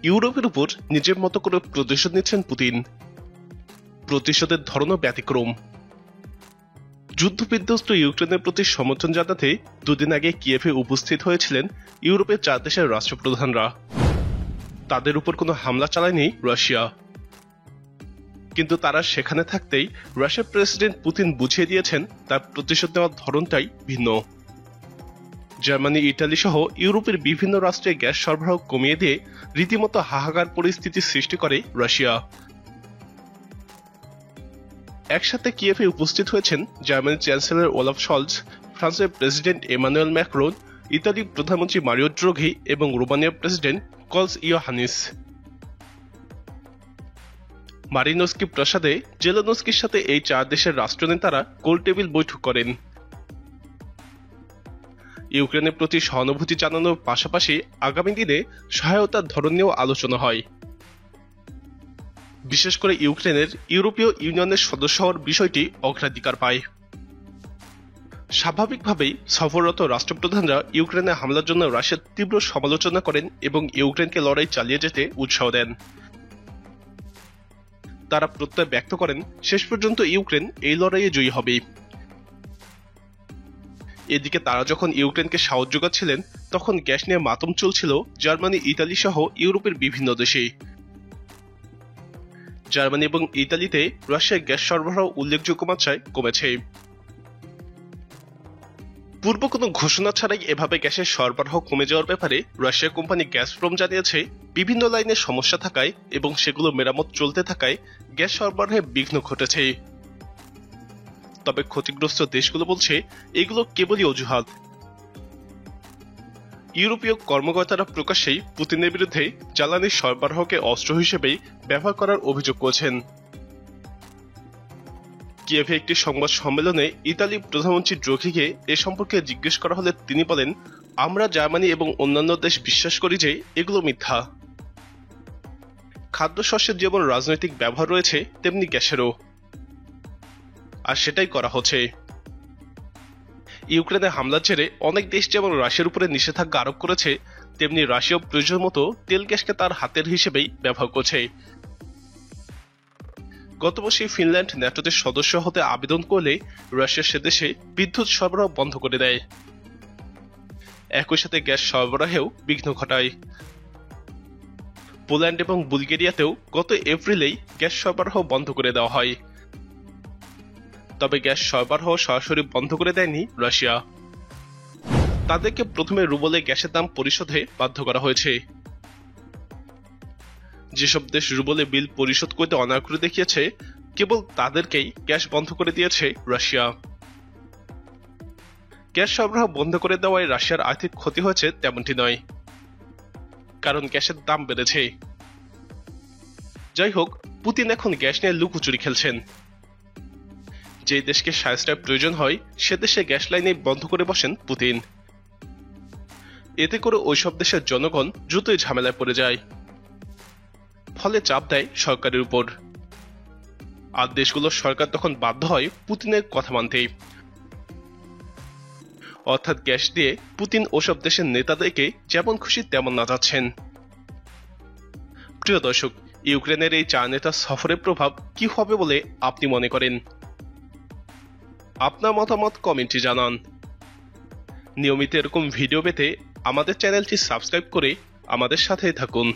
ইউরোপের উপর নিজের মতো করে প্রতিশোধ নিচ্ছেন পুতিন। প্রতিশোধের ধরনও ব্যতিক্রম। যুদ্ধবিধ্বস্ত ইউক্রেনের প্রতি সমর্থন জানাতে দুদিন আগে কিয়েভে উপস্থিত হয়েছিলেন ইউরোপের 4 দেশের রাষ্ট্রপ্রধানরা। তাদের উপর কোনো হামলা চালায়নি রাশিয়া, কিন্তু তারা সেখানে থাকতেই রাশিয়ার প্রেসিডেন্ট পুতিন বুঝিয়ে দিয়েছেন তার প্রতিশোধ নেওয়ার ধরনটাই ভিন্ন। জার্মানি, ইটালি সহ ইউরোপের বিভিন্ন রাষ্ট্রে গ্যাস সরবরাহ কমিয়ে দিয়ে রীতিমতো হাহাকার পরিস্থিতি সৃষ্টি করে রাশিয়া। একসাথে কিয়েভে উপস্থিত হয়েছেন জার্মানির চ্যান্সেলর ওলাফ শলজ, ফ্রান্সের প্রেসিডেন্ট এমানুয়েল ম্যাক্রন, ইতালির প্রধানমন্ত্রী মারিও ড্রাঘি এবং রোমানিয়ার প্রেসিডেন্ট ক্লজ ইয়োহানিস। মারিনস্কি প্রাসাদে জেলেনস্কির সাথে এই 4 দেশের রাষ্ট্রনেতারা গোলটেবিল বৈঠক করেন। ইউক্রেনের প্রতি সহানুভূতি জানানোর পাশাপাশি আগামী দিনে সহায়তার ধরন নিয়েও আলোচনা হয়। বিশেষ করে ইউক্রেনের ইউরোপীয় ইউনিয়নের সদস্য হওয়ার বিষয়টি অগ্রাধিকার পায়। স্বাভাবিকভাবেই সফররত রাষ্ট্রপ্রধানরা ইউক্রেনে হামলার জন্য রাশিয়ার তীব্র সমালোচনা করেন এবং ইউক্রেনকে লড়াই চালিয়ে যেতে উৎসাহ দেন। তারা প্রত্যয় ব্যক্ত করেন শেষ পর্যন্ত ইউক্রেন এই লড়াইয়ে জয়ী হবে। এদিকে তারা যখন ইউক্রেনকে সাহায্য যোগাচ্ছিলেন তখন গ্যাস নিয়ে মাতম চলছিল জার্মানি, ইতালি সহ ইউরোপের বিভিন্ন দেশে। জার্মানি এবং ইতালিতে রাশিয়ার গ্যাস সরবরাহ উল্লেখযোগ্য মাত্রায় কমেছে। পূর্ব কোনো ঘোষণা ছাড়াই এভাবে গ্যাসের সরবরাহ কমে যাওয়ার ব্যাপারে রাশিয়া কোম্পানি গ্যাসপ্রম জানিয়েছে বিভিন্ন লাইনে সমস্যা থাকায় এবং সেগুলো মেরামত চলতে থাকায় গ্যাস সরবরাহে বিঘ্ন ঘটেছে। তবে ক্ষতিগ্রস্ত দেশগুলো বলছে এগুলো কেবলই অজুহাত। ইউরোপীয় কর্মকর্তারা প্রকাশ্যেই পুতিনের বিরুদ্ধে জ্বালানি সরবরাহকে অস্ত্র হিসেবেই ব্যবহার করার অভিযোগ করেছেন। কিয়েভে একটি সংবাদ সম্মেলনে ইতালির প্রধানমন্ত্রী ড্রাঘিকে এ সম্পর্কে জিজ্ঞেস করা হলে তিনি বলেন, আমরা জার্মানি এবং অন্যান্য দেশ বিশ্বাস করি যে এগুলো মিথ্যা। খাদ্যশস্যের যেমন রাজনৈতিক ব্যবহার রয়েছে তেমনি গ্যাসেরও, আর সেটাই করা হচ্ছে। ইউক্রেনে হামলার জেরে অনেক দেশ যেমন রাশিয়ার উপরে নিষেধাজ্ঞা আরোপ করেছে, তেমনি রাশিয়াও প্রয়োজন মতো তেল গ্যাসকে তার হাতের হিসেবেই ব্যবহার করছে। গত বছর ফিনল্যান্ড ন্যাটোতে সদস্য হতে আবেদন করলে রাশিয়া সে দেশে বিদ্যুৎ সরবরাহ বন্ধ করে দেয়। একই সাথে গ্যাস সরবরাহেও বিঘ্ন ঘটায়। পোল্যান্ড এবং বুলগেরিয়াতেও গত এপ্রিলেই গ্যাস সরবরাহ বন্ধ করে দেওয়া হয়। তবে গ্যাস সরবরাহ সরাসরি বন্ধ করে দেয়নি রাশিয়া। তাদেরকে প্রথমে রুবলে গ্যাসের দাম পরিশোধে বাধ্য করা হয়েছে। যেসব দেশ রুবলে বিল পরিশোধ করতে অনাগ্রহ দেখিয়েছে, কেবল তাদেরকেই গ্যাস বন্ধ করে দিয়েছে রাশিয়া। গ্যাস সরবরাহ বন্ধ করে দেওয়ায় রাশিয়ার আর্থিক ক্ষতি হয়েছে তেমনটি নয়, কারণ গ্যাসের দাম বেড়েছে। যাই হোক, পুতিন এখন গ্যাস নিয়ে লুকোচুরি খেলছেন। যে দেশকে সাহায্যের প্রয়োজন হয় সে দেশে গ্যাস লাইনে বন্ধ করে বসেন পুতিন। এতে করে ওইসব দেশের জনগণ দ্রুতই ঝামেলায় পড়ে যায়, ফলে চাপ দেয় সরকারের উপর। আর দেশগুলোর সরকার তখন বাধ্য হয় পুতিনের কথা মানতে। অর্থাৎ গ্যাস দিয়ে পুতিন ওসব দেশের নেতাদেরকে যেমন খুশি তেমন নাচাচ্ছেন। প্রিয় দর্শক, ইউক্রেনের এই 4 নেতার সফরের প্রভাব কি হবে বলে আপনি মনে করেন? আপনার মতামত কমেন্টে জানান। নিয়মিত এরকম ভিডিও পেতে আমাদের চ্যানেলটি সাবস্ক্রাইব করে আমাদের সাথে থাকুন।